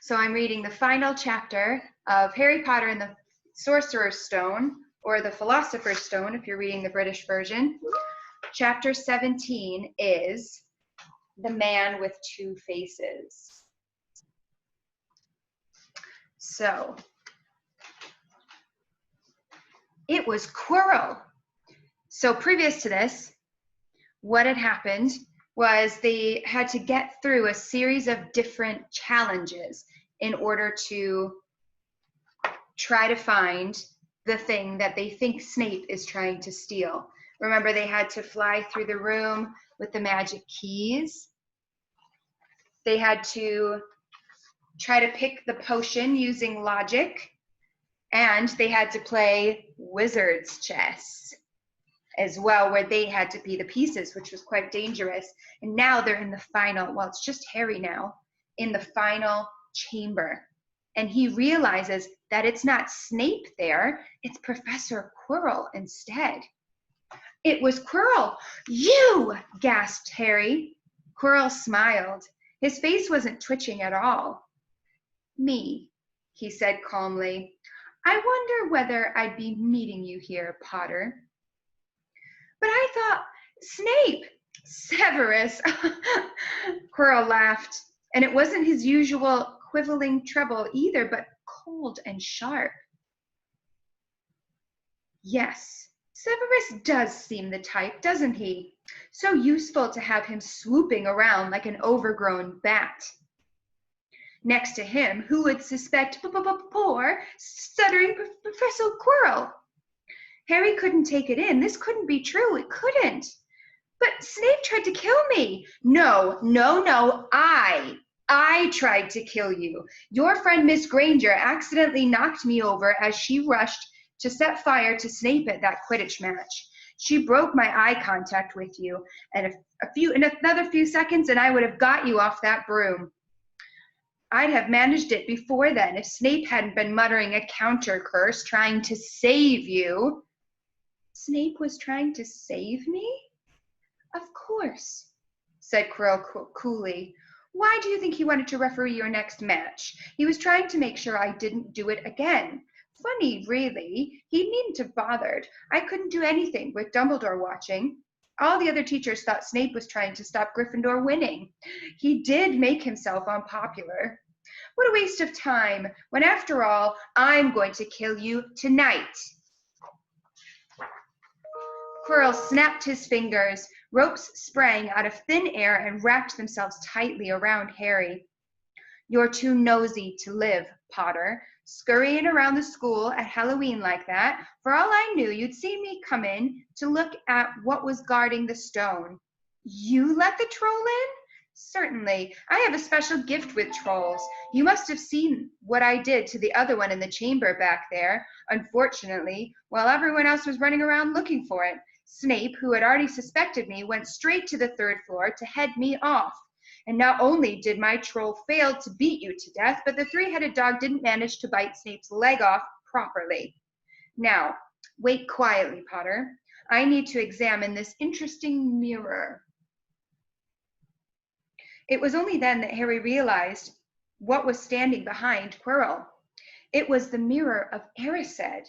So I'm reading the final chapter of Harry Potter and the Sorcerer's Stone, or the Philosopher's Stone if you're reading the British version. Chapter 17 is The Man with Two Faces. So, it was Quirrell. So previous to this, what had happened was they had to get through a series of different challenges in order to try to find the thing that they think Snape is trying to steal. Remember, they had to fly through the room with the magic keys. They had to try to pick the potion using logic. And they had to play wizard's chess as well, where they had to be the pieces, which was quite dangerous. And now they're in the final, well, it's just Harry now, in the final chamber. And he realizes that it's not Snape there, it's Professor Quirrell instead. It was Quirrell. You, gasped Harry. Quirrell smiled. His face wasn't twitching at all. Me, he said calmly. I wonder whether I'd be meeting you here, Potter. But I thought, Snape, Severus. Quirrell laughed, and it wasn't his usual quibbling treble either, but cold and sharp. Yes, Severus does seem the type, doesn't he? So useful to have him swooping around like an overgrown bat. Next to him, who would suspect poor, stuttering Professor Quirrell? Harry couldn't take it in. This couldn't be true. It couldn't. But Snape tried to kill me. No, I tried to kill you. Your friend Miss Granger accidentally knocked me over as she rushed to set fire to Snape at that Quidditch match. She broke my eye contact with you, and in another few seconds, and I would have got you off that broom. I'd have managed it before then if Snape hadn't been muttering a counter curse trying to save you. Snape was trying to save me? Of course, said Quirrell coolly. Why do you think he wanted to referee your next match? He was trying to make sure I didn't do it again. Funny, really. He needn't have bothered. I couldn't do anything with Dumbledore watching. All the other teachers thought Snape was trying to stop Gryffindor winning. He did make himself unpopular. What a waste of time, when after all, I'm going to kill you tonight. Quirrell snapped his fingers. Ropes sprang out of thin air and wrapped themselves tightly around Harry. You're too nosy to live, Potter. Scurrying around the school at Halloween like that. For all I knew, you'd see me come in to look at what was guarding the stone. You let the troll in? Certainly. I have a special gift with trolls. You must have seen what I did to the other one in the chamber back there. Unfortunately, while everyone else was running around looking for it, Snape, who had already suspected me, went straight to the third floor to head me off. And not only did my troll fail to beat you to death, but the three-headed dog didn't manage to bite Snape's leg off properly. Now, wait quietly, Potter. I need to examine this interesting mirror. It was only then that Harry realized what was standing behind Quirrell. It was the mirror of Erised.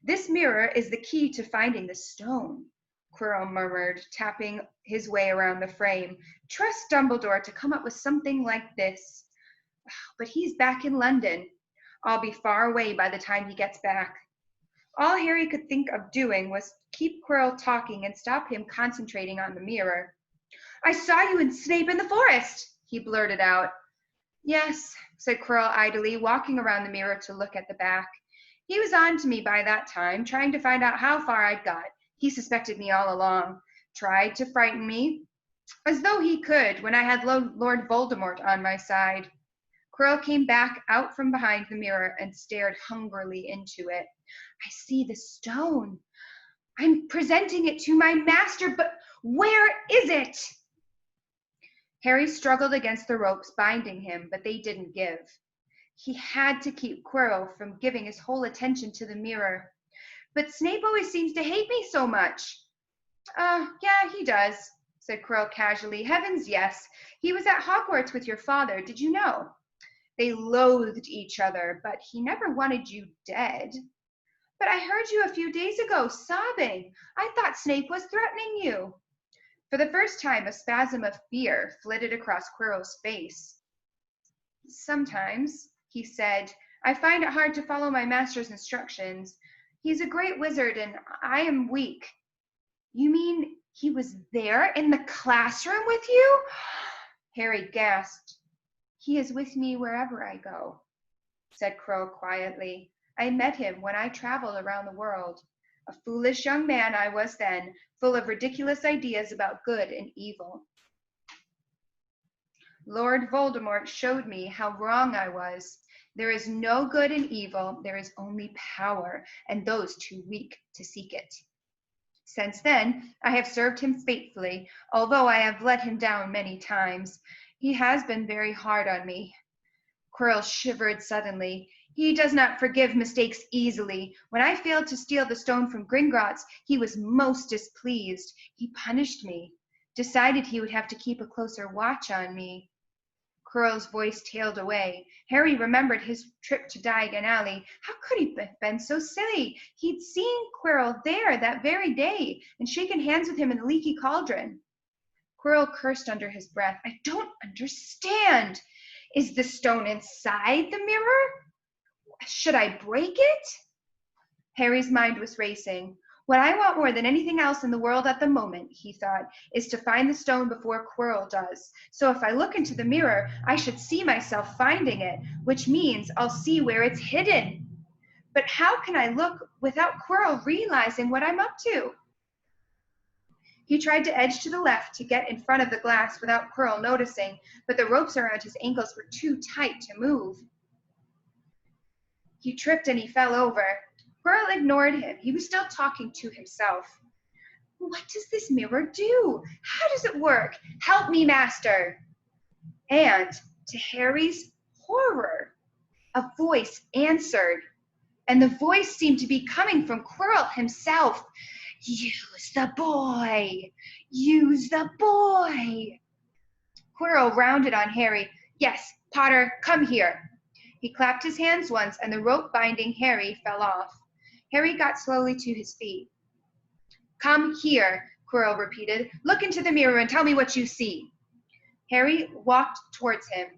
This mirror is the key to finding the stone, Quirrell murmured, tapping his way around the frame. Trust Dumbledore to come up with something like this. But he's back in London. I'll be far away by the time he gets back. All Harry could think of doing was keep Quirrell talking and stop him concentrating on the mirror. I saw you and Snape in the forest, he blurted out. Yes, said Quirrell idly, walking around the mirror to look at the back. He was on to me by that time, trying to find out how far I'd got. He suspected me all along, tried to frighten me, as though he could when I had Lord Voldemort on my side. Quirrell came back out from behind the mirror and stared hungrily into it. I see the stone. I'm presenting it to my master, but where is it? Harry struggled against the ropes binding him, but they didn't give. He had to keep Quirrell from giving his whole attention to the mirror. But Snape always seems to hate me so much. Yeah, he does, said Quirrell casually. Heavens, yes. He was at Hogwarts with your father, did you know? They loathed each other, but he never wanted you dead. But I heard you a few days ago sobbing. I thought Snape was threatening you. For the first time, a spasm of fear flitted across Quirrell's face. Sometimes, he said, I find it hard to follow my master's instructions. He's a great wizard and I am weak. You mean he was there in the classroom with you? Harry gasped. He is with me wherever I go, said Quirrell quietly. I met him when I traveled around the world. A foolish young man I was then, full of ridiculous ideas about good and evil. Lord Voldemort showed me how wrong I was. There is no good in evil, there is only power, and those too weak to seek it. Since then, I have served him faithfully, although I have let him down many times. He has been very hard on me. Quirrell shivered suddenly. He does not forgive mistakes easily. When I failed to steal the stone from Gringotts, he was most displeased. He punished me, decided he would have to keep a closer watch on me. Quirrell's voice tailed away. Harry remembered his trip to Diagon Alley. How could he have been so silly? He'd seen Quirrell there that very day and shaken hands with him in the Leaky Cauldron. Quirrell cursed under his breath. I don't understand. Is the stone inside the mirror? Should I break it? Harry's mind was racing. What I want more than anything else in the world at the moment, he thought, is to find the stone before Quirrell does. So if I look into the mirror, I should see myself finding it, which means I'll see where it's hidden. But how can I look without Quirrell realizing what I'm up to? He tried to edge to the left to get in front of the glass without Quirrell noticing, but the ropes around his ankles were too tight to move. He tripped and he fell over. Quirrell ignored him. He was still talking to himself. What does this mirror do? How does it work? Help me, Master. And to Harry's horror, a voice answered, and the voice seemed to be coming from Quirrell himself. Use the boy. Use the boy. Quirrell rounded on Harry. Yes, Potter, come here. He clapped his hands once, and the rope binding Harry fell off. Harry got slowly to his feet. Come here, Quirrell repeated. Look into the mirror and tell me what you see. Harry walked towards him.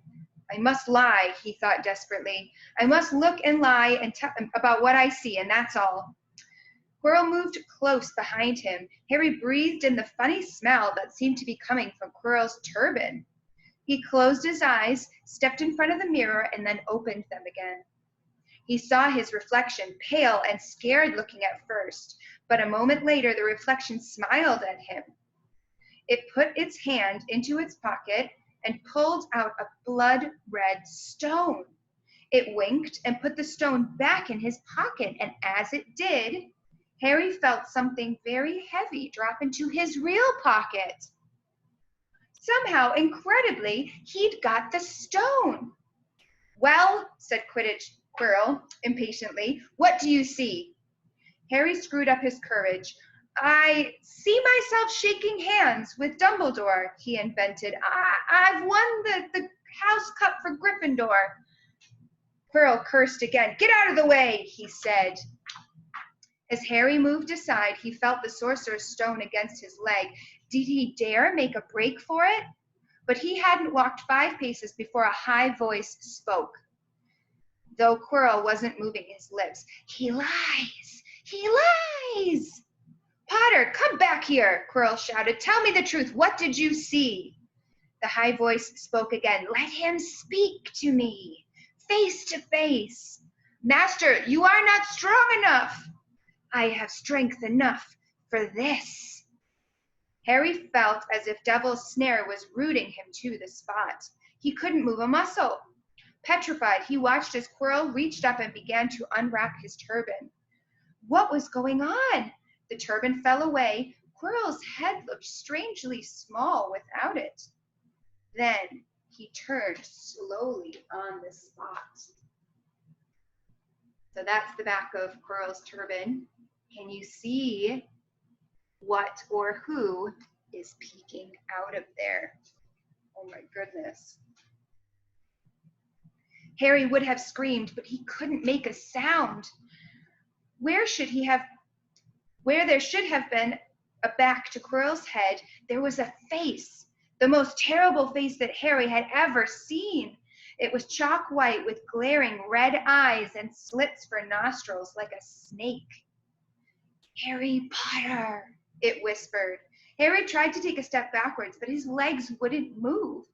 I must lie, he thought desperately. I must look and lie and tell about what I see, and that's all. Quirrell moved close behind him. Harry breathed in the funny smell that seemed to be coming from Quirrell's turban. He closed his eyes, stepped in front of the mirror, and then opened them again. He saw his reflection, pale and scared looking at first, but a moment later the reflection smiled at him. It put its hand into its pocket and pulled out a blood-red stone. It winked and put the stone back in his pocket, and as it did, Harry felt something very heavy drop into his real pocket. Somehow, incredibly, he'd got the stone. Well, said Quirrell impatiently, what do you see? Harry screwed up his courage. I see myself shaking hands with Dumbledore, he invented. I've won the house cup for Gryffindor. Quirrell cursed again. Get out of the way, he said. As Harry moved aside, he felt the sorcerer's stone against his leg. Did he dare make a break for it? But he hadn't walked 5 paces before a high voice spoke, though Quirrell wasn't moving his lips. He lies! He lies! Potter, come back here, Quirrell shouted. Tell me the truth. What did you see? The high voice spoke again. Let him speak to me, face to face. Master, you are not strong enough. I have strength enough for this. Harry felt as if Devil's Snare was rooting him to the spot. He couldn't move a muscle. Petrified, he watched as Quirrell reached up and began to unwrap his turban. What was going on? The turban fell away. Quirrell's head looked strangely small without it. Then he turned slowly on the spot. So that's the back of Quirrell's turban. Can you see what or who is peeking out of there? Oh my goodness. Harry would have screamed, but he couldn't make a sound. Where there should have been a back to Quirrell's head, there was a face, the most terrible face that Harry had ever seen. It was chalk white with glaring red eyes and slits for nostrils like a snake. Harry Potter, it whispered. Harry tried to take a step backwards, but his legs wouldn't move.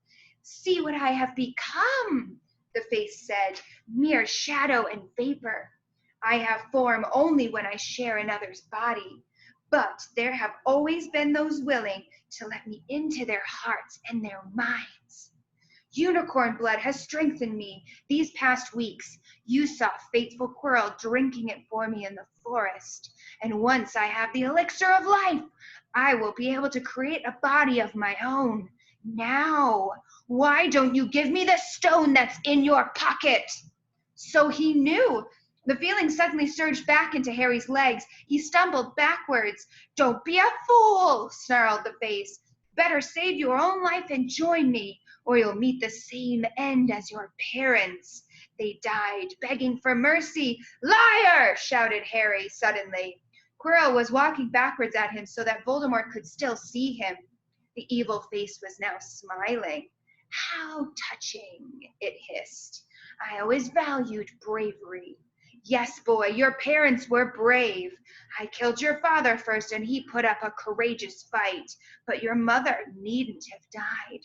See what I have become, the face said, mere shadow and vapor. I have form only when I share another's body. But there have always been those willing to let me into their hearts and their minds. Unicorn blood has strengthened me these past weeks. You saw faithful Quirrell drinking it for me in the forest. And once I have the elixir of life, I will be able to create a body of my own. Now, why don't you give me the stone that's in your pocket? So he knew. The feeling suddenly surged back into Harry's legs. He stumbled backwards. Don't be a fool, snarled the face. Better save your own life and join me, or you'll meet the same end as your parents. They died begging for mercy. Liar, shouted Harry suddenly. Quirrell was walking backwards at him so that Voldemort could still see him. The evil face was now smiling. How touching, it hissed. I always valued bravery. Yes, boy, your parents were brave. I killed your father first, and he put up a courageous fight. But your mother needn't have died.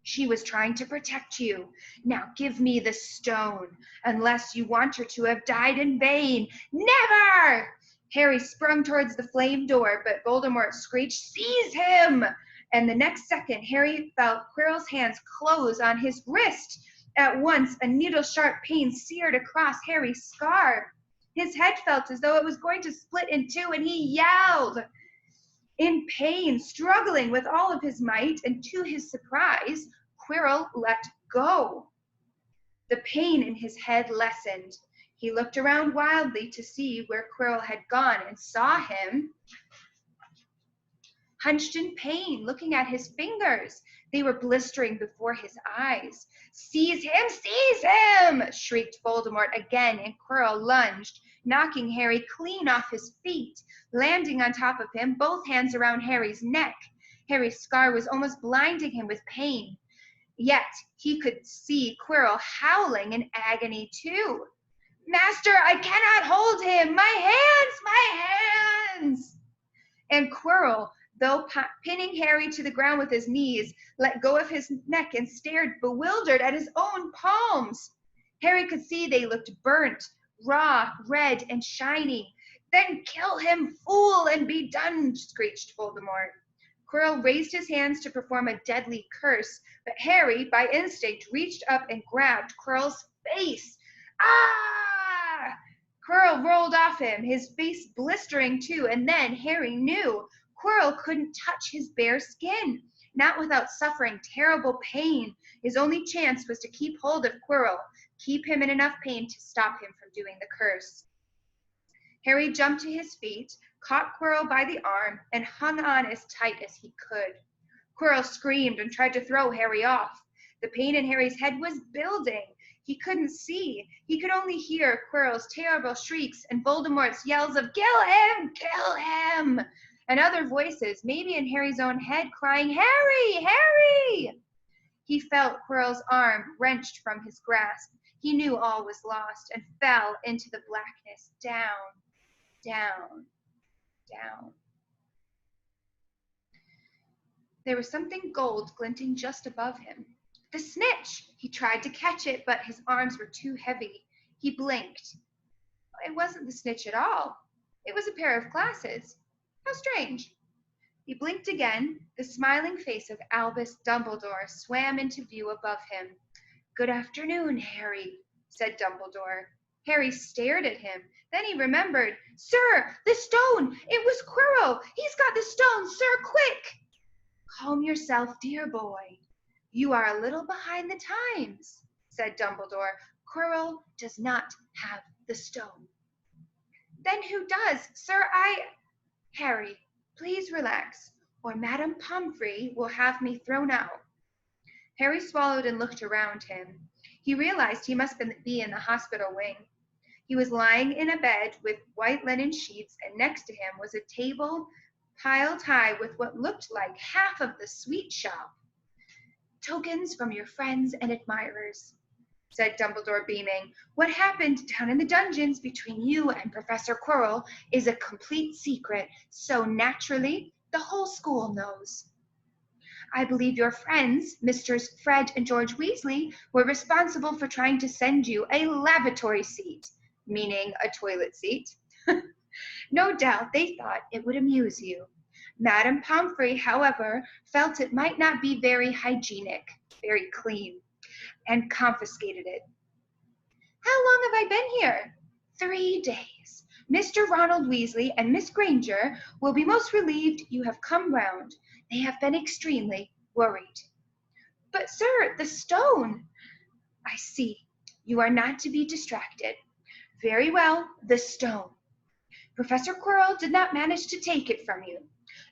She was trying to protect you. Now give me the stone, unless you want her to have died in vain. Never! Harry sprung towards the flame door, but Voldemort screeched, Seize him! And the next second, Harry felt Quirrell's hands close on his wrist. At once, a needle-sharp pain seared across Harry's scar. His head felt as though it was going to split in two, and he yelled in pain, struggling with all of his might, and to his surprise, Quirrell let go. The pain in his head lessened. He looked around wildly to see where Quirrell had gone and saw him hunched in pain, looking at his fingers. They were blistering before his eyes. Seize him, shrieked Voldemort again, and Quirrell lunged, knocking Harry clean off his feet, landing on top of him, both hands around Harry's neck. Harry's scar was almost blinding him with pain. Yet he could see Quirrell howling in agony too. Master, I cannot hold him! My hands! And Quirrell, though pinning Harry to the ground with his knees, let go of his neck and stared bewildered at his own palms. Harry could see they looked burnt, raw, red, and shiny. Then kill him, fool, and be done, screeched Voldemort. Quirrell raised his hands to perform a deadly curse, but Harry, by instinct, reached up and grabbed Quirrell's face. Ah! Quirrell rolled off him, his face blistering too, and then Harry knew Quirrell couldn't touch his bare skin, not without suffering terrible pain. His only chance was to keep hold of Quirrell, keep him in enough pain to stop him from doing the curse. Harry jumped to his feet, caught Quirrell by the arm, and hung on as tight as he could. Quirrell screamed and tried to throw Harry off. The pain in Harry's head was building. He couldn't see. He could only hear Quirrell's terrible shrieks and Voldemort's yells of, Kill him! Kill him! And other voices, maybe in Harry's own head, crying, Harry! Harry! He felt Quirrell's arm wrenched from his grasp. He knew all was lost and fell into the blackness, down, down, down. There was something gold glinting just above him. The snitch! He tried to catch it, but his arms were too heavy. He blinked. It wasn't the snitch at all. It was a pair of glasses. How strange. He blinked again. The smiling face of Albus Dumbledore swam into view above him. Good afternoon, Harry, said Dumbledore. Harry stared at him. Then he remembered. Sir, the stone! It was Quirrell! He's got the stone, sir, quick! Calm yourself, dear boy. You are a little behind the times, said Dumbledore. Quirrell does not have the stone. Then who does? Sir, Harry, please relax, or Madame Pomfrey will have me thrown out. Harry swallowed and looked around him. He realized he must be in the hospital wing. He was lying in a bed with white linen sheets, and next to him was a table piled high with what looked like half of the sweet shop. "Tokens from your friends and admirers," said Dumbledore, beaming. "What happened down in the dungeons between you and Professor Quirrell is a complete secret, so naturally the whole school knows. I believe your friends, Misters Fred and George Weasley, were responsible for trying to send you a lavatory seat," meaning a toilet seat. "No doubt they thought it would amuse you. Madame Pomfrey, however, felt it might not be very hygienic, very clean, and confiscated it. How long have I been here? 3 days. Mr. Ronald Weasley and Miss Granger will be most relieved you have come round. They have been extremely worried." "But, sir, the stone—" "I see. You are not to be distracted. Very well, the stone. Professor Quirrell did not manage to take it from you.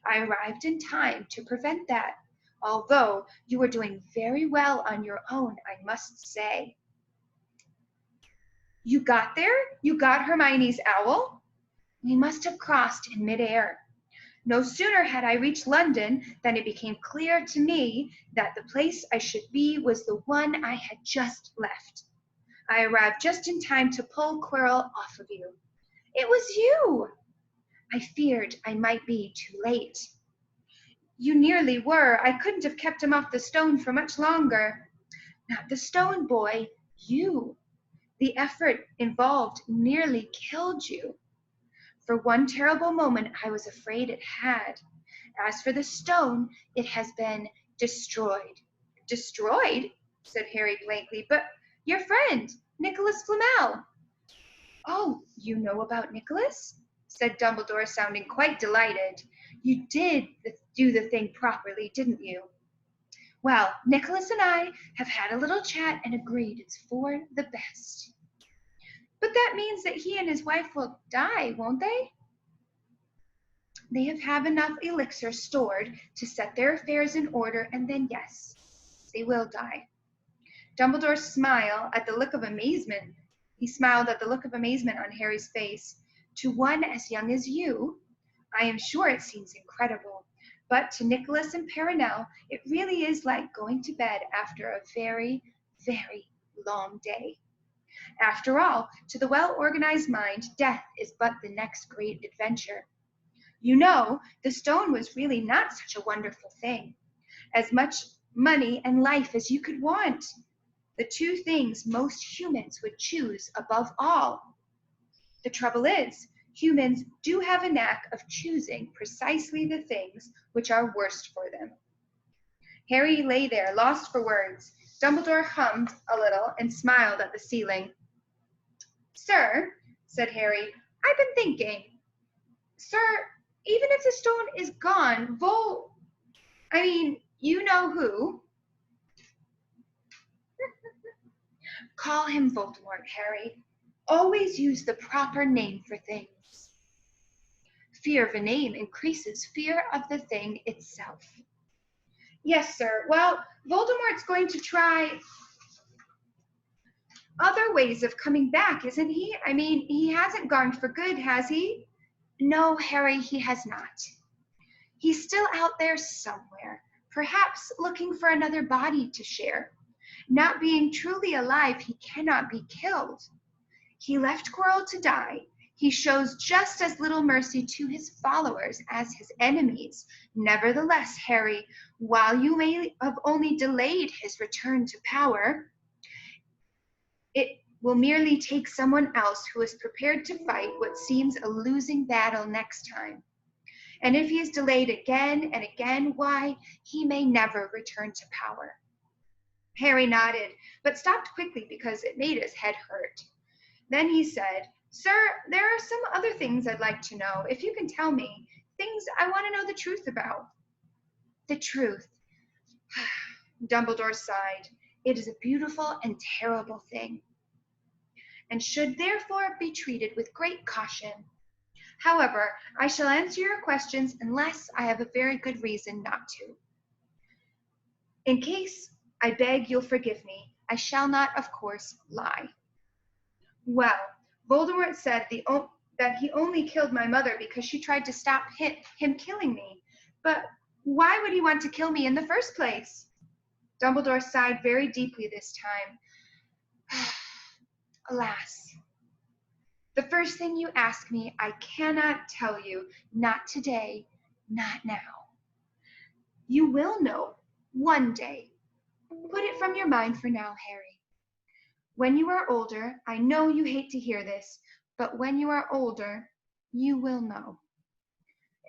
I arrived in time to prevent that, although you were doing very well on your own, I must say." "You got there? You got Hermione's owl?" "We must have crossed in midair. No sooner had I reached London than it became clear to me that the place I should be was the one I had just left. I arrived just in time to pull Quirrell off of you." "It was you!" "I feared I might be too late." "You nearly were. I couldn't have kept him off the stone for much longer." "Not the stone, boy. You. The effort involved nearly killed you. For one terrible moment I was afraid it had. As for the stone, it has been destroyed." "Destroyed?" said Harry blankly. "But your friend, Nicholas Flamel." "Oh, you know about Nicholas?" said Dumbledore, sounding quite delighted. "You did do the thing properly, didn't you? Well, Nicholas and I have had a little chat and agreed it's for the best." "But that means that he and his wife will die, won't they?" "They have enough elixir stored to set their affairs in order, and then yes, they will die." Dumbledore smiled at the look of amazement. He smiled at the look of amazement on Harry's face. "To one as young as you, I am sure it seems incredible, but to Nicholas and Perenelle, it really is like going to bed after a very, very long day. After all, to the well-organized mind, death is but the next great adventure. You know, the stone was really not such a wonderful thing. As much money and life as you could want. The two things most humans would choose above all. The trouble is, humans do have a knack of choosing precisely the things which are worst for them." Harry lay there, lost for words. Dumbledore hummed a little and smiled at the ceiling. "Sir," said Harry, "I've been thinking. Sir, even if the stone is gone, you know who." "Call him Voldemort, Harry. Always use the proper name for things. Fear of a name increases fear of the thing itself." "Yes, sir. Well, Voldemort's going to try other ways of coming back, isn't he? He hasn't gone for good, has he?" "No, Harry, he has not. He's still out there somewhere, perhaps looking for another body to share. Not being truly alive, he cannot be killed. He left Quirrell to die. He shows just as little mercy to his followers as his enemies. Nevertheless, Harry, while you may have only delayed his return to power, it will merely take someone else who is prepared to fight what seems a losing battle next time. And if he is delayed again and again, why, he may never return to power." Harry nodded, but stopped quickly because it made his head hurt. Then he said, "Sir, there are some other things I'd like to know, if you can tell me, things I want to know the truth about." "The truth," Dumbledore sighed. "It is a beautiful and terrible thing, and should therefore be treated with great caution. However, I shall answer your questions unless I have a very good reason not to. In case, I beg you'll forgive me. I shall not, of course, lie. Well, Voldemort said that he only killed my mother because she tried to stop him killing me. But why would he want to kill me in the first place? Dumbledore sighed very deeply this time. Alas, the first thing you ask me, I cannot tell you. Not today, not now. You will know one day. Put it from your mind for now, Harry. When you are older, I know you hate to hear this, but when you are older, you will know.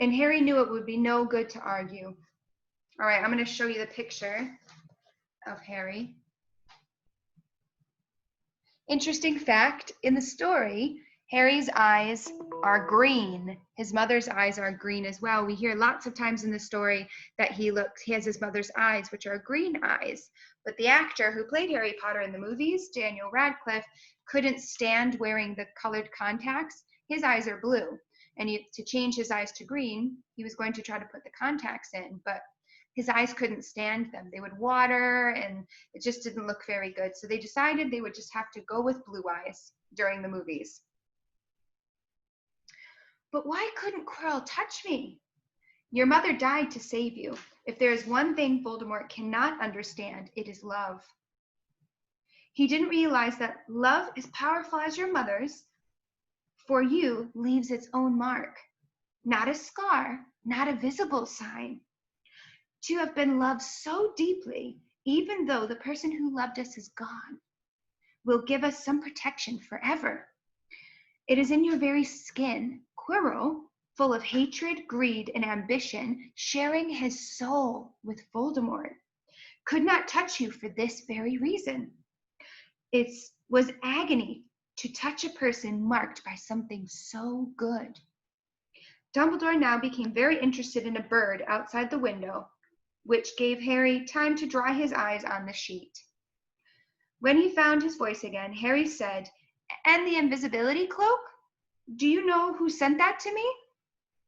And Harry knew it would be no good to argue. All right, I'm going to show you the picture of Harry. Interesting fact, in the story, Harry's eyes are green. His mother's eyes are green as well. We hear lots of times in the story that he has his mother's eyes, which are green eyes. But the actor who played Harry Potter in the movies, Daniel Radcliffe, couldn't stand wearing the colored contacts. His eyes are blue. And to change his eyes to green, he was going to try to put the contacts in, but his eyes couldn't stand them. They would water and it just didn't look very good. So they decided they would just have to go with blue eyes during the movies. But why couldn't Quirrell touch me? Your mother died to save you. If there is one thing Voldemort cannot understand, it is love. He didn't realize that love as powerful as your mother's, for you, leaves its own mark. Not a scar, not a visible sign. To have been loved so deeply, even though the person who loved us is gone, will give us some protection forever. It is in your very skin, Quirrell, full of hatred, greed, and ambition, sharing his soul with Voldemort, could not touch you for this very reason. It was agony to touch a person marked by something so good. Dumbledore now became very interested in a bird outside the window, which gave Harry time to dry his eyes on the sheet. When he found his voice again, Harry said, "And the invisibility cloak? Do you know who sent that to me?"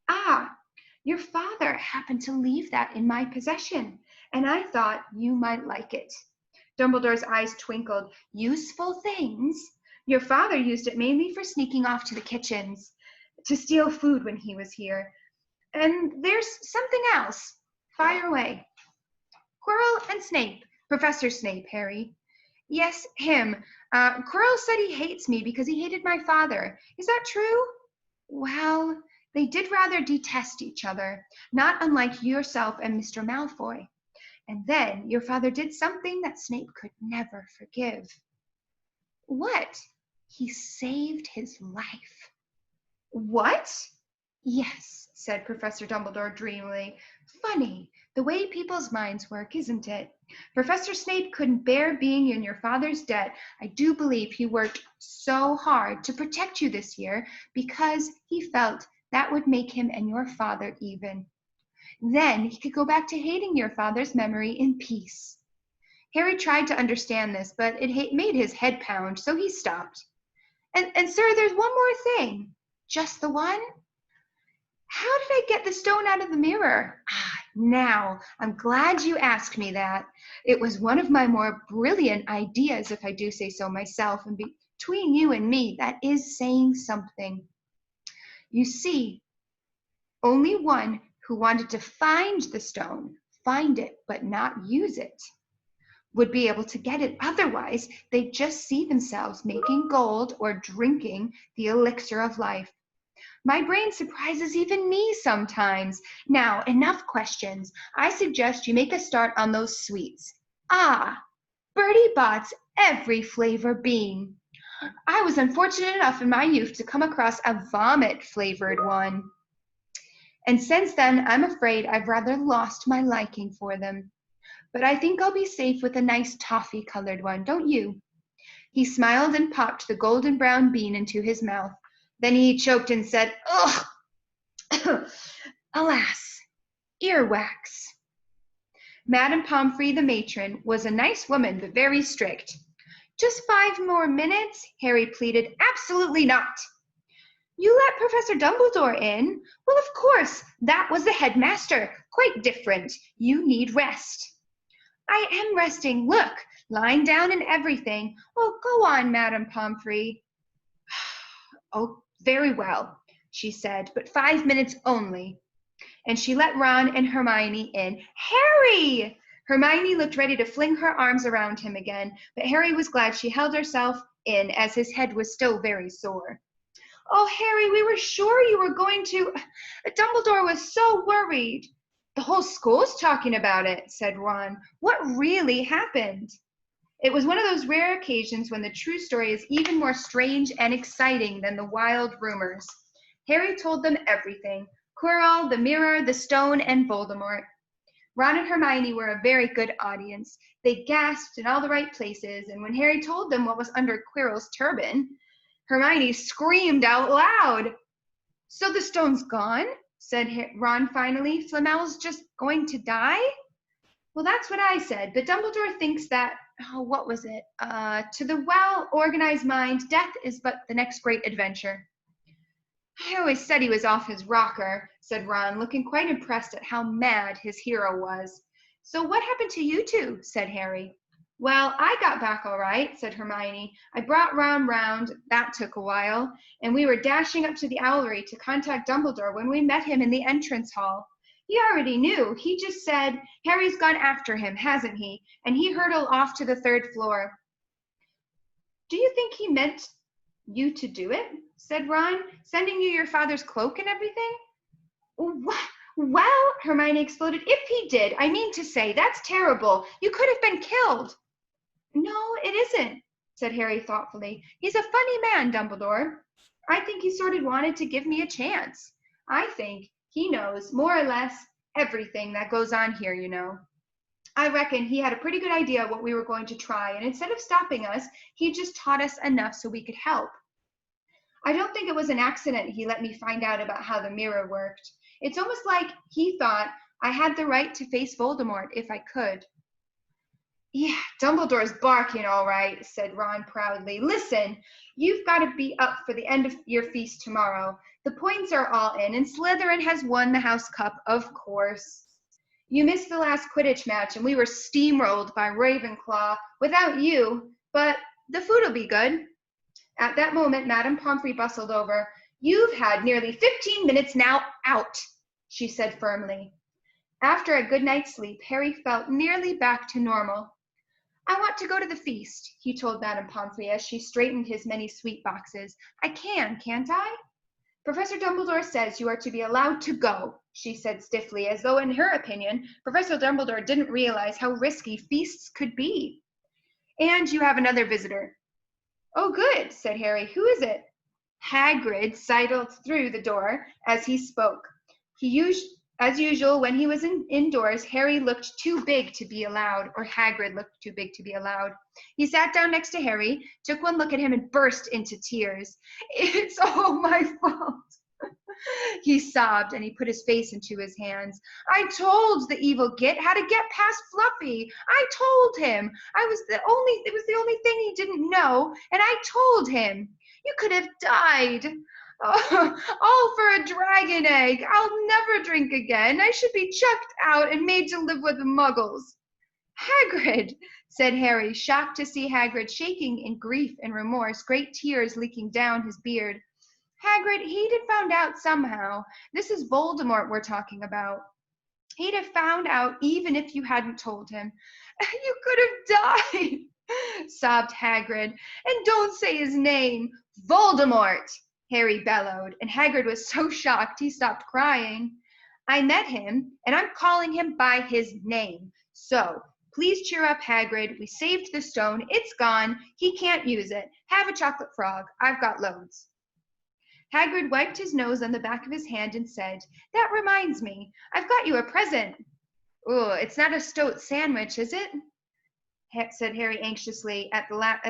"Ah, your father happened to leave that in my possession, and I thought you might like it." Dumbledore's eyes twinkled. "Useful things? Your father used it mainly for sneaking off to the kitchens, to steal food when he was here. And there's something else. Fire away." "Quirrell and Snape. Professor Snape, Harry." "Yes, him. Quirrell said he hates me because he hated my father. Is that true?" "Well, they did rather detest each other, not unlike yourself and Mr. Malfoy. And then your father did something that Snape could never forgive." "What?" "He saved his life." "What?" "Yes," said Professor Dumbledore dreamily. "Funny, the way people's minds work, isn't it? Professor Snape couldn't bear being in your father's debt. I do believe he worked so hard to protect you this year because he felt that would make him and your father even. Then he could go back to hating your father's memory in peace." Harry tried to understand this, but it made his head pound, so he stopped. And sir, there's one more thing." "Just the one?" "How did I get the stone out of the mirror?" Now, I'm glad you asked me that. It was one of my more brilliant ideas, if I do say so myself, and between you and me, that is saying something. You see, only one who wanted to find the stone, find it, but not use it, would be able to get it. Otherwise, they'd just see themselves making gold or drinking the elixir of life. My brain surprises even me sometimes. Now, enough questions. I suggest you make a start on those sweets. Bertie Bott's every flavor bean. I was unfortunate enough in my youth to come across a vomit-flavored one. And since then, I'm afraid I've rather lost my liking for them. But I think I'll be safe with a nice toffee-colored one, don't you?" He smiled and popped the golden brown bean into his mouth. Then he choked and said, "Ugh, alas, earwax." Madame Pomfrey, the matron, was a nice woman, but very strict. "Just 5 more minutes," Harry pleaded. "Absolutely not." "You let Professor Dumbledore in?" "Well, of course, that was the headmaster. Quite different. You need rest." "I am resting. Look, lying down and everything. Oh, go on, Madame Pomfrey. Oh, very well, she said, but 5 minutes only. And she let Ron and Hermione in. Harry! Hermione looked ready to fling her arms around him again, but Harry was glad she held herself in as his head was still very sore. Oh, Harry, we were sure you were going to. Dumbledore was so worried. The whole school's talking about it, said Ron. What really happened? It was one of those rare occasions when the true story is even more strange and exciting than the wild rumors. Harry told them everything: Quirrell, the mirror, the stone, and Voldemort. Ron and Hermione were a very good audience. They gasped in all the right places, and when Harry told them what was under Quirrell's turban, Hermione screamed out loud. So the stone's gone? Said Ron finally. Flamel's just going to die? Well, that's what I said, but Dumbledore thinks that, oh, what was it? To the well-organized mind, death is but the next great adventure. I always said he was off his rocker, said Ron, looking quite impressed at how mad his hero was. So what happened to you two? Said Harry. Well, I got back all right, said Hermione. I brought Ron round, that took a while, and we were dashing up to the Owlery to contact Dumbledore when we met him in the entrance hall. He already knew. He just said, Harry's gone after him, hasn't he? And he hurtled off to the 3rd floor. Do you think he meant you to do it? Said Ron, sending you your father's cloak and everything? Well, Hermione exploded, if he did, I mean to say, that's terrible. You could have been killed. No, it isn't, said Harry thoughtfully. He's a funny man, Dumbledore. I think he sort of wanted to give me a chance. I think he knows more or less everything that goes on here, you know. I reckon he had a pretty good idea what we were going to try, and instead of stopping us, he just taught us enough so we could help. I don't think it was an accident he let me find out about how the mirror worked. It's almost like he thought I had the right to face Voldemort if I could. Yeah, Dumbledore's barking all right, said Ron proudly. Listen, you've got to be up for the end of your feast tomorrow. The points are all in, and Slytherin has won the House Cup, of course. You missed the last Quidditch match, and we were steamrolled by Ravenclaw without you, but the food will be good. At that moment, Madame Pomfrey bustled over. You've had nearly 15 minutes now, out, she said firmly. After a good night's sleep, Harry felt nearly back to normal. I want to go to the feast, he told Madame Pomfrey as she straightened his many sweet boxes. I can, can't I? Professor Dumbledore says you are to be allowed to go, she said stiffly, as though in her opinion, Professor Dumbledore didn't realize how risky feasts could be. And you have another visitor. Oh, good, said Harry. Who is it? Hagrid sidled through the door as he spoke. As usual, when he was indoors, Harry looked too big to be allowed, or Hagrid looked too big to be allowed. He sat down next to Harry, took one look at him, and burst into tears. It's all my fault, he sobbed, and he put his face into his hands. I told the evil git how to get past Fluffy. I told him. It was the only thing he didn't know, and I told him. You could have died. Oh, all for a dragon egg. I'll never drink again. I should be chucked out and made to live with the muggles. Hagrid, said Harry, shocked to see Hagrid shaking in grief and remorse, great tears leaking down his beard. Hagrid, he'd have found out somehow. This is Voldemort we're talking about. He'd have found out even if you hadn't told him. You could have died, sobbed Hagrid. And don't say his name. Voldemort, Harry bellowed, and Hagrid was so shocked he stopped crying. I met him, and I'm calling him by his name. So, please cheer up, Hagrid. We saved the stone. It's gone. He can't use it. Have a chocolate frog. I've got loads. Hagrid wiped his nose on the back of his hand and said, That reminds me. I've got you a present. Oh, it's not a stoat sandwich, is it? Said Harry anxiously, as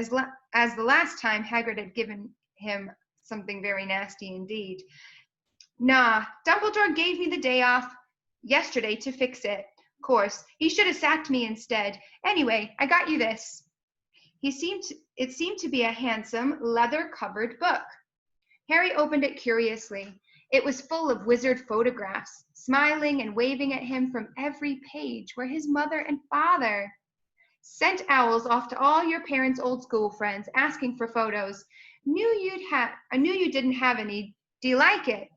the last time Hagrid had given him something very nasty indeed. Nah, Dumbledore gave me the day off yesterday to fix it. Of course, he should have sacked me instead. Anyway, I got you this. It seemed to be a handsome, leather-covered book. Harry opened it curiously. It was full of wizard photographs. Smiling and waving at him from every page were his mother and father. Sent owls off to all your parents' old school friends asking for photos. I knew you didn't have any. Do you like it?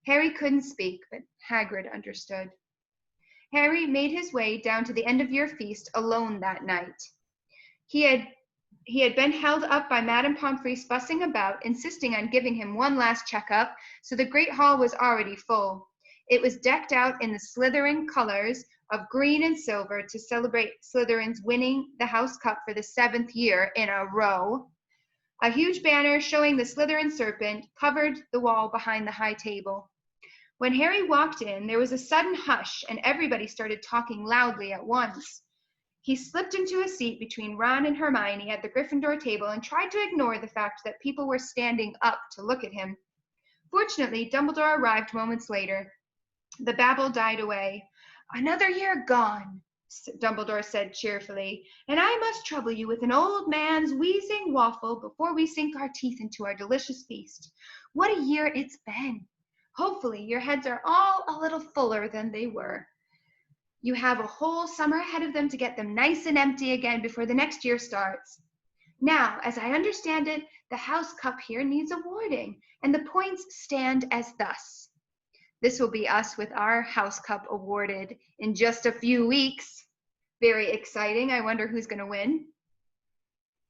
Harry couldn't speak, but Hagrid understood. Harry made his way down to the end-of-year feast alone that night. He had been held up by Madame Pomfrey fussing about, insisting on giving him one last checkup, so the great hall was already full. It was decked out in the Slytherin colors of green and silver to celebrate Slytherin's winning the House Cup for the 7th year in a row. A huge banner showing the Slytherin serpent covered the wall behind the high table. When Harry walked in, there was a sudden hush, and everybody started talking loudly at once. He slipped into a seat between Ron and Hermione at the Gryffindor table and tried to ignore the fact that people were standing up to look at him. Fortunately, Dumbledore arrived moments later. The babble died away. "Another year gone," Dumbledore said cheerfully, "and I must trouble you with an old man's wheezing waffle before we sink our teeth into our delicious feast. What a year it's been! Hopefully your heads are all a little fuller than they were. You have a whole summer ahead of them to get them nice and empty again before the next year starts. Now, as I understand it, the House Cup here needs awarding, and the points stand as thus." This will be us with our House Cup awarded in just a few weeks. Very exciting. I wonder who's going to win.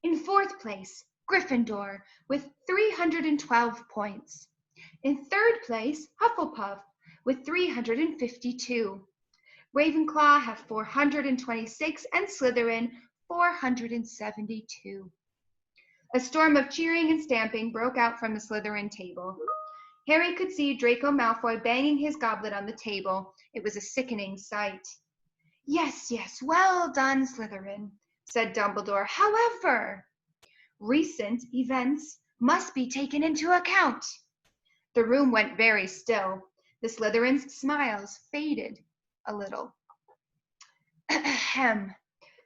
In 4th place, Gryffindor with 312 points. In 3rd place, Hufflepuff with 352. Ravenclaw have 426 and Slytherin 472. A storm of cheering and stamping broke out from the Slytherin table. Harry could see Draco Malfoy banging his goblet on the table. It was a sickening sight. Yes, well done, Slytherin," said Dumbledore. "However, recent events must be taken into account." The room went very still. The Slytherins' smiles faded a little. "Ahem,"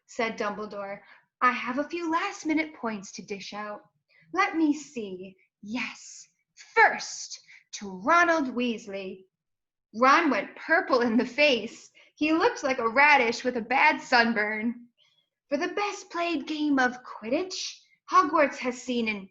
said Dumbledore. "I have a few last-minute points to dish out. Let me see. Yes, first, to Ronald Weasley." Ron went purple in the face. He looked like a radish with a bad sunburn. "For the best played game of Quidditch Hogwarts has seen in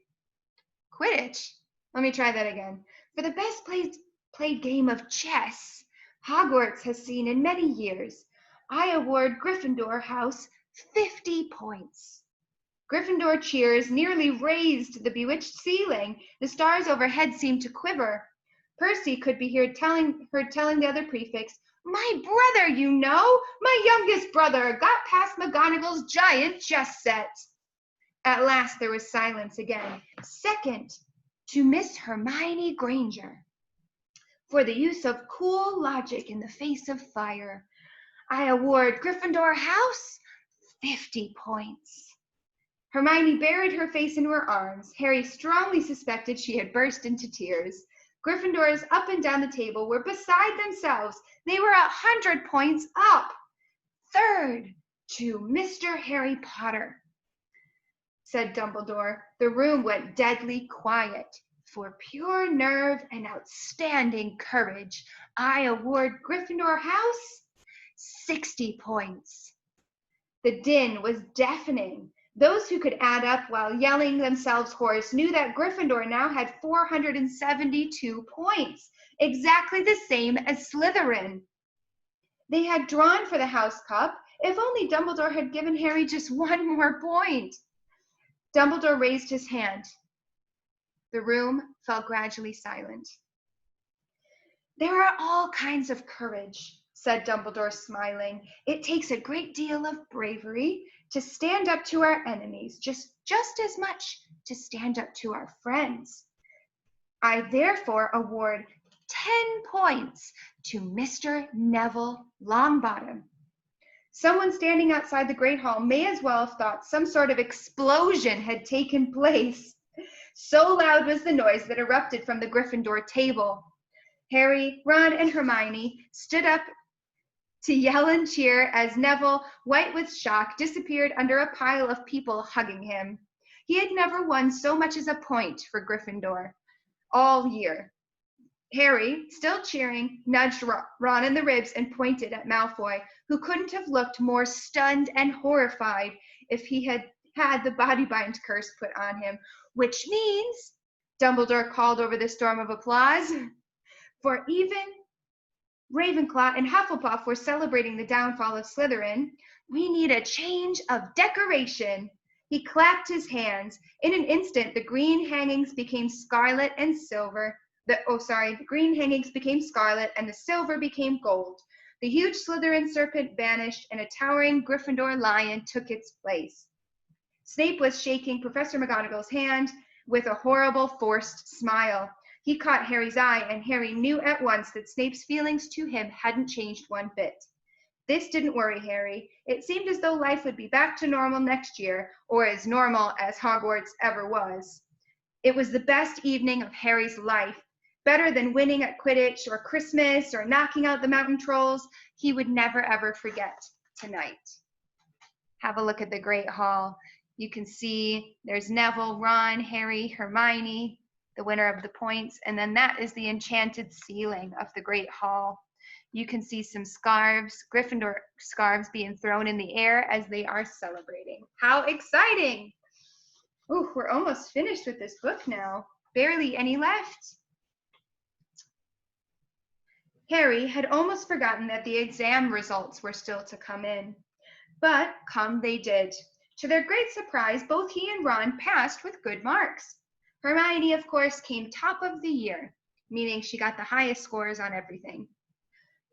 Quidditch? Let me try that again. For the best played game of chess Hogwarts has seen in many years, I award Gryffindor House 50 points." Gryffindor cheers nearly raised the bewitched ceiling. The stars overhead seemed to quiver. Percy could be heard telling the other prefects, "My brother, you know, my youngest brother, got past McGonagall's giant chess set." At last there was silence again. "Second, to Miss Hermione Granger, for the use of cool logic in the face of fire, I award Gryffindor House 50 points." Hermione buried her face in her arms. Harry strongly suspected she had burst into tears. Gryffindors up and down the table were beside themselves. They were 100 points up. "Third, to Mr. Harry Potter," said Dumbledore. The room went deadly quiet. "For pure nerve and outstanding courage, I award Gryffindor House 60 points. The din was deafening. Those who could add up while yelling themselves hoarse knew that Gryffindor now had 472 points, exactly the same as Slytherin. They had drawn for the House Cup. If only Dumbledore had given Harry just one more point. Dumbledore raised his hand. The room fell gradually silent. "There are all kinds of courage," said Dumbledore, smiling. "It takes a great deal of bravery to stand up to our enemies, just as much to stand up to our friends. I therefore award 10 points to Mr. Neville Longbottom." Someone standing outside the Great Hall may as well have thought some sort of explosion had taken place. So loud was the noise that erupted from the Gryffindor table. Harry, Ron, and Hermione stood up to yell and cheer as Neville, white with shock, disappeared under a pile of people hugging him. He had never won so much as a point for Gryffindor all year. Harry, still cheering, nudged Ron in the ribs and pointed at Malfoy, who couldn't have looked more stunned and horrified if he had had the body bind curse put on him. Which means, Dumbledore called over the storm of applause, for even Ravenclaw and Hufflepuff were celebrating the downfall of Slytherin. We need a change of decoration. He clapped his hands. In an instant, the green hangings became scarlet and silver. The green hangings became scarlet and the silver became gold. The huge Slytherin serpent vanished and a towering Gryffindor lion took its place. Snape was shaking Professor McGonagall's hand with a horrible, forced smile. He caught Harry's eye, and Harry knew at once that Snape's feelings to him hadn't changed one bit. This didn't worry Harry. It seemed as though life would be back to normal next year, or as normal as Hogwarts ever was. It was the best evening of Harry's life, better than winning at Quidditch or Christmas or knocking out the mountain trolls. He would never, ever forget tonight. Have a look at the Great Hall. You can see there's Neville, Ron, Harry, Hermione, the winner of the points, and then that is the enchanted ceiling of the Great Hall. You can see some scarves, Gryffindor scarves being thrown in the air as they are celebrating. How exciting! Ooh, we're almost finished with this book now. Barely any left. Harry had almost forgotten that the exam results were still to come in, but come they did. To their great surprise, both he and Ron passed with good marks. Hermione, of course, came top of the year, meaning she got the highest scores on everything.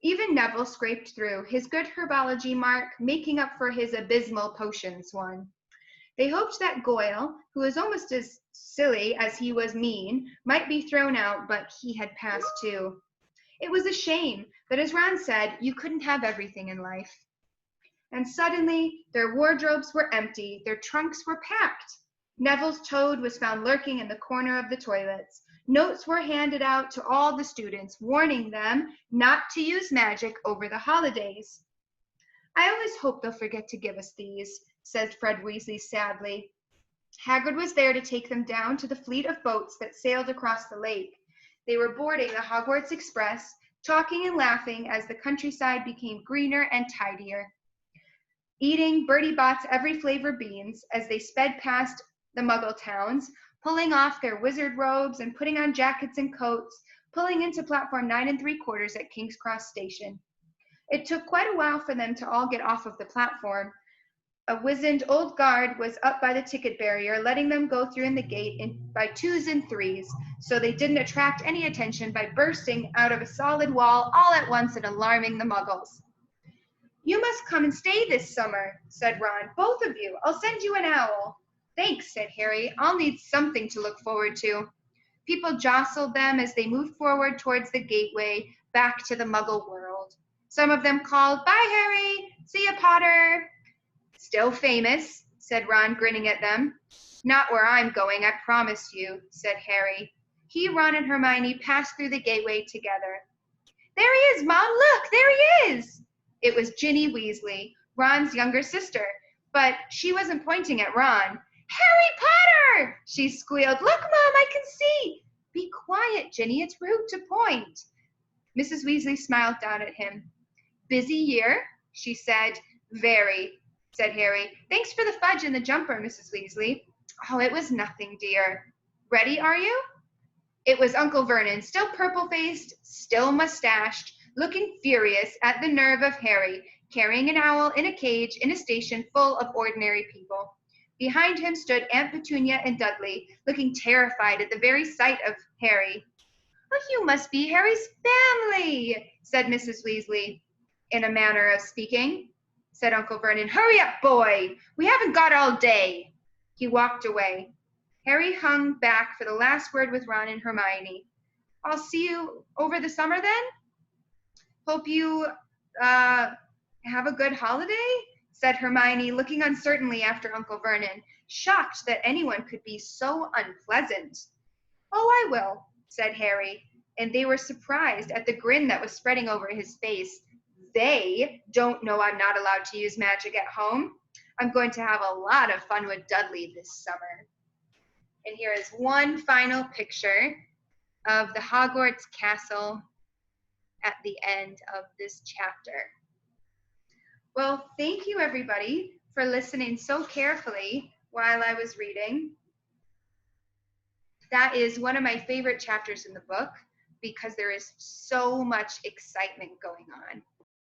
Even Neville scraped through, his good herbology mark making up for his abysmal potions one. They hoped that Goyle, who was almost as silly as he was mean, might be thrown out, but he had passed too. It was a shame, but as Ron said, you couldn't have everything in life. And suddenly, their wardrobes were empty, their trunks were packed. Neville's toad was found lurking in the corner of the toilets. Notes were handed out to all the students, warning them not to use magic over the holidays. I always hope they'll forget to give us these, said Fred Weasley sadly. Hagrid was there to take them down to the fleet of boats that sailed across the lake. They were boarding the Hogwarts Express, talking and laughing as the countryside became greener and tidier. Eating Bertie Bott's every flavor beans as they sped past the Muggle towns, pulling off their wizard robes and putting on jackets and coats, pulling into platform 9 3/4 at King's Cross Station. It took quite a while for them to all get off of the platform. A wizened old guard was up by the ticket barrier, letting them go through in the gate by 2s and 3s, so they didn't attract any attention by bursting out of a solid wall all at once and alarming the Muggles. You must come and stay this summer, said Ron. Both of you. I'll send you an owl. Thanks, said Harry. I'll need something to look forward to. People jostled them as they moved forward towards the gateway back to the Muggle world. Some of them called, Bye, Harry. See ya, Potter. Still famous, said Ron, grinning at them. Not where I'm going, I promise you, said Harry. He, Ron, and Hermione passed through the gateway together. There he is, Mom, look, there he is. It was Ginny Weasley, Ron's younger sister, but she wasn't pointing at Ron. Harry Potter, she squealed. Look, Mom, I can see. Be quiet, Ginny, it's rude to point. Mrs. Weasley smiled down at him. Busy year, she said. Very, said Harry. Thanks for the fudge and the jumper, Mrs. Weasley. Oh, it was nothing, dear. Ready, are you? It was Uncle Vernon, still purple-faced, still mustached, looking furious at the nerve of Harry, carrying an owl in a cage in a station full of ordinary people. Behind him stood Aunt Petunia and Dudley, looking terrified at the very sight of Harry. Oh, you must be Harry's family, said Mrs. Weasley. In a manner of speaking, said Uncle Vernon. Hurry up, boy. We haven't got all day. He walked away. Harry hung back for the last word with Ron and Hermione. I'll see you over the summer then? Hope you have a good holiday, said Hermione, looking uncertainly after Uncle Vernon, shocked that anyone could be so unpleasant. Oh, I will, said Harry, and they were surprised at the grin that was spreading over his face. They don't know I'm not allowed to use magic at home. I'm going to have a lot of fun with Dudley this summer. And here is one final picture of the Hogwarts castle at the end of this chapter. Well, thank you everybody for listening so carefully while I was reading. That is one of my favorite chapters in the book because there is so much excitement going on.